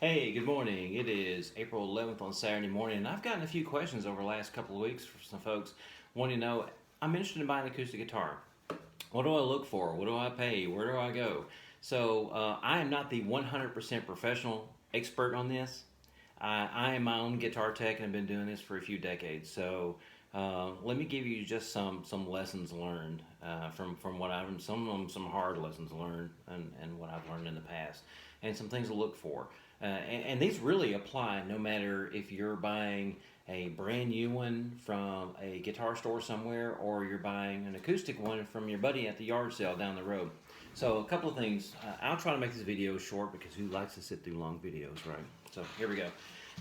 Hey, good morning. It is April 11th on Saturday morning, and I've gotten a few questions over the last couple of weeks from some folks wanting to know, I'm interested in buying an acoustic guitar. What do I look for? What do I pay? Where do I go? So I am not the 100% professional expert on this. I am my own guitar tech and I've been doing this for a few decades. So let me give you just some lessons learned from what I've some of them some hard lessons learned and what I've learned in the past and some things to look for. And these really apply no matter if you're buying a brand new one from a guitar store somewhere or you're buying an acoustic one from your buddy at the yard sale down the road. So a couple of things. I'll try to make this video short because who likes to sit through long videos, right? So here we go.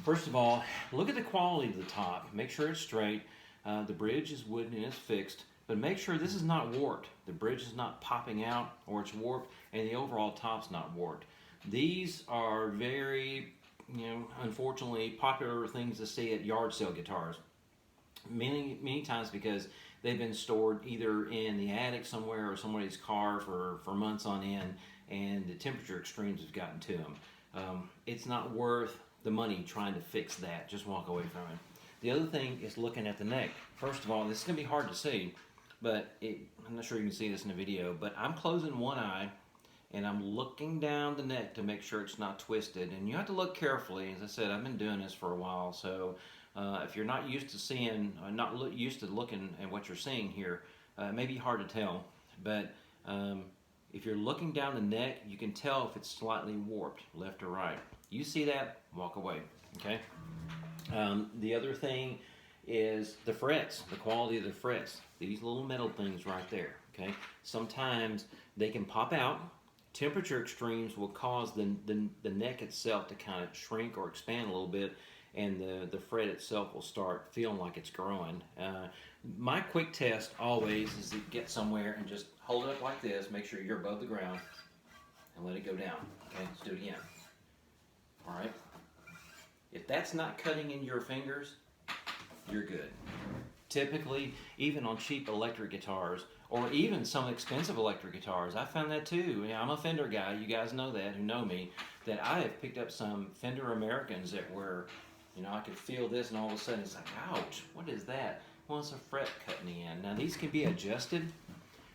First of all, look at the quality of the top. Make sure it's straight. The bridge is wooden and it's fixed, but make sure this is not warped. The bridge is not popping out or it's warped, and the overall top's not warped. These are very, unfortunately popular things to see at yard sale guitars. Many times because they've been stored either in the attic somewhere or somebody's car for months on end, and the temperature extremes have gotten to them. It's not worth the money trying to fix that. Just walk away from it. The other thing is looking at the neck. First of all, this is going to be hard to see, but I'm not sure you can see this in the video, but I'm closing one eye and I'm looking down the neck to make sure it's not twisted. And you have to look carefully. As I said, I've been doing this for a while, so if you're not used to seeing, used to looking at what you're seeing here, it may be hard to tell. But if you're looking down the neck, you can tell if it's slightly warped, left or right. You see that, walk away. Okay. The other thing is the frets, the quality of the frets. These little metal things right there. Okay. Sometimes they can pop out. Temperature extremes will cause the neck itself to kind of shrink or expand a little bit, and the fret itself will start feeling like it's growing. My quick test always is to get somewhere and just hold it up like this, make sure you're above the ground, and let it go down. Okay, let's do it again. All right. If that's not cutting in your fingers, you're good. Typically, even on cheap electric guitars, or even some expensive electric guitars, I found that too. I'm a Fender guy, you guys know that, who know me, that I have picked up some Fender Americans that were, I could feel this and all of a sudden it's like, ouch, what is that? Well, it's a fret cutting in. Now these can be adjusted.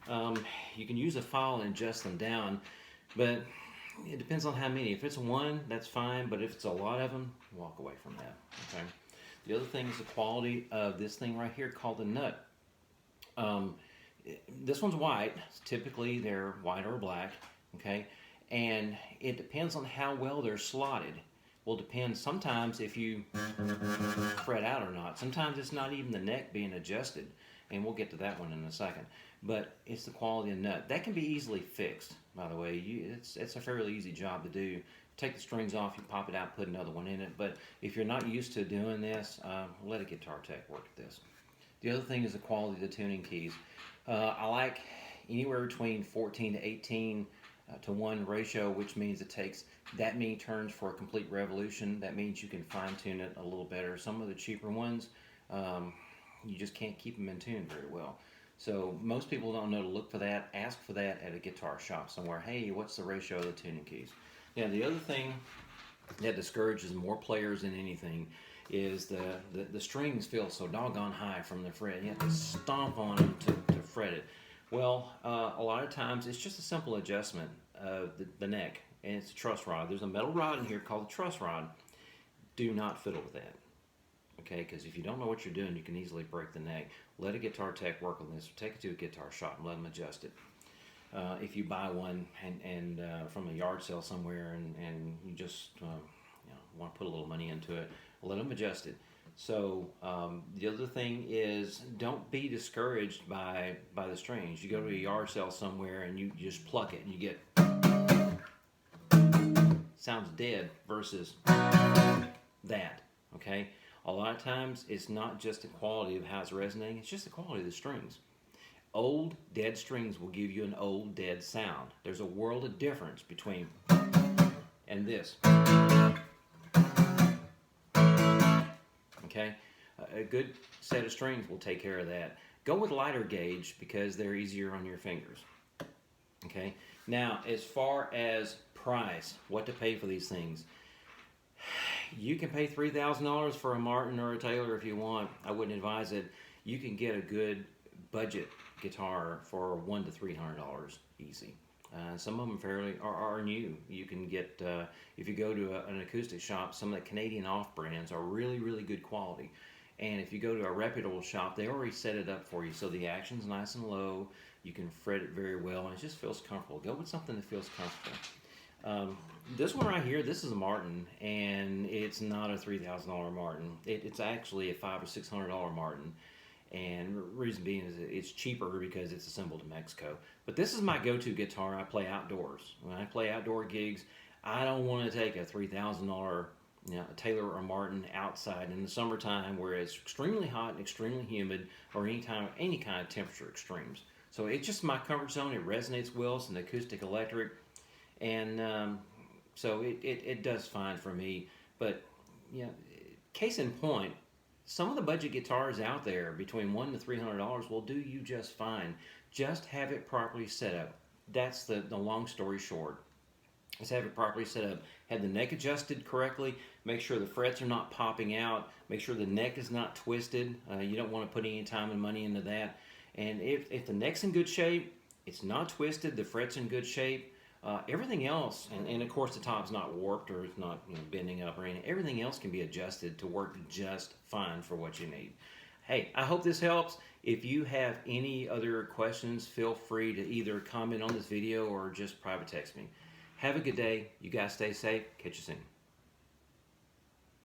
You can use a file and adjust them down, but it depends on how many. If it's one, that's fine, but if it's a lot of them, walk away from that, okay? The other thing is the quality of this thing right here called the nut. This one's white. Typically they're white or black, okay? And it depends on how well they're slotted. Will depend sometimes if you fret out or not. Sometimes it's not even the neck being adjusted, and we'll get to that one in a second. But it's the quality of the nut. That can be easily fixed, by the way. It's a fairly easy job to do. Take the strings off, you pop it out, put another one in it. But if you're not used to doing this, let a guitar tech work at this. The other thing is the quality of the tuning keys. I like anywhere between 14 to 18 to 1 ratio, which means it takes that many turns for a complete revolution. That means you can fine tune it a little better. Some of the cheaper ones, you just can't keep them in tune very well. So most people don't know to look for that. Ask for that at a guitar shop somewhere. Hey, what's the ratio of the tuning keys? Now the other thing that discourages more players than anything is the strings feel so doggone high from the fret. You have to stomp on them to fret it. Well, a lot of times it's just a simple adjustment of the neck, and it's a truss rod. There's a metal rod in here called a truss rod. Do not fiddle with that, okay? Because if you don't know what you're doing, you can easily break the neck. Let a guitar tech work on this. Take it to a guitar shop and let them adjust it. If you buy one and from a yard sale somewhere and you just want to put a little money into it, let them adjust it. So the other thing is, don't be discouraged by the strings. You go to a yard sale somewhere and you just pluck it and you get sounds dead versus that. Okay, a lot of times it's not just the quality of how it's resonating, it's just the quality of the strings. Old dead strings will give you an old dead sound. There's a world of difference between and this. Okay, a good set of strings will take care of that. Go with lighter gauge because they're easier on your fingers. Okay, now as far as price, what to pay for these things, You can pay $3,000 for a Martin or a Taylor if you want. I wouldn't advise it. You can get a good budget guitar for $100 to $300 easy. Some of them are new. You can get if you go to an acoustic shop, some of the Canadian off brands are really good quality. And if you go to a reputable shop, they already set it up for you, so the action's nice and low. You can fret it very well, and it just feels comfortable. Go with something that feels comfortable. This one right here, this is a Martin, and it's not a $3,000 Martin. It's actually a $500 or $600 Martin, and the reason being is it's cheaper because it's assembled in Mexico. But this is my go-to guitar. I play outdoors. When I play outdoor gigs, I don't want to take a $3,000 a Taylor or Martin outside in the summertime where it's extremely hot and extremely humid, or any kind of temperature extremes. So it's just my comfort zone. It resonates well. It's an acoustic electric, and so it does fine for me. But case in point, some of the budget guitars out there between $100 to $300 will do you just fine. Just have it properly set up. That's the long story short. Just have it properly set up. Have the neck adjusted correctly. Make sure the frets are not popping out. Make sure the neck is not twisted. You don't want to put any time and money into that. And if the neck's in good shape, it's not twisted, the fret's in good shape, everything else, and of course the top's not warped or it's not bending up or anything, everything else can be adjusted to work just fine for what you need. Hey, I hope this helps. If you have any other questions, feel free to either comment on this video or just private text me. Have a good day. You guys stay safe. Catch you soon.